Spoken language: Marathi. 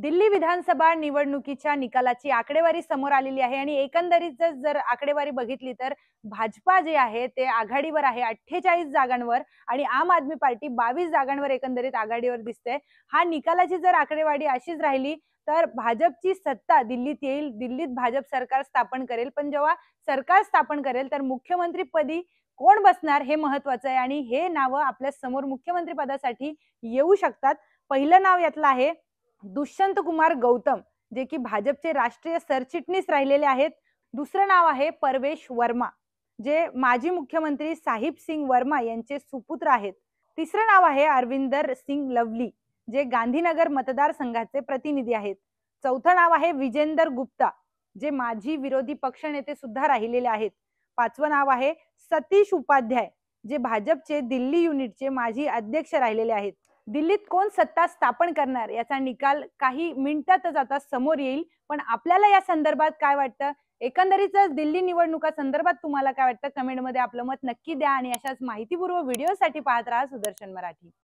दिल्ली विधानसभा निवडणुकीच्या निकालाची आकडेवारी समोर आलेली आहे आणि एकंदरीत जर आकडेवारी बघितली तर भाजपा जे आहे ते आघाडीवर आहे 48 जागांवर आणि आम आदमी पार्टी 22 जागांवर एकंदरीत आघाडीवर दिसते। हा निकालाची जर आकडेवारी अशीच राहिली तर भाजपची सत्ता दिल्लीत येईल, दिल्लीत भाजप सरकार स्थापन करेल। पण जेव्हा सरकार स्थापन करेल तर मुख्यमंत्रीपदी कोण बसणार हे महत्त्वाचं आहे आणि हे नाव आपल्या समोर मुख्यमंत्री पदासाठी येऊ शकतात। पहिलं नाव यातलं आहे दुष्यंत कुमार गौतम, जे की भाजपचे राष्ट्रीय सरचिटणीस राहिलेले आहेत। दुसरं नाव आहे परवेश वर्मा, जे माजी मुख्यमंत्री साहिब सिंग वर्मा यांचे सुपुत्र आहेत। तिसरं नाव आहे अरविंदर सिंग लवली, जे गांधीनगर मतदारसंघाचे प्रतिनिधी आहेत। चौथं नाव आहे विजेंदर गुप्ता, जे माजी विरोधी पक्षनेते सुद्धा राहिलेले आहेत। पाचवं नाव आहे सतीश उपाध्याय, जे भाजपचे दिल्ली युनिटचे माजी अध्यक्ष राहिलेले आहेत। दिल्लीत कोण सत्ता स्थापन करणार याचा निकाल काही मिनिटातच आता समोर येईल। पण आपल्याला या संदर्भात काय वाटतं, एकंदरीतच दिल्ली निवडणुका संदर्भात तुम्हाला काय वाटतं, कमेंटमध्ये आपलं मत नक्की द्या आणि अशाच माहितीपूर्ण व्हिडिओसाठी पाहत राहा सुदर्शन मराठी।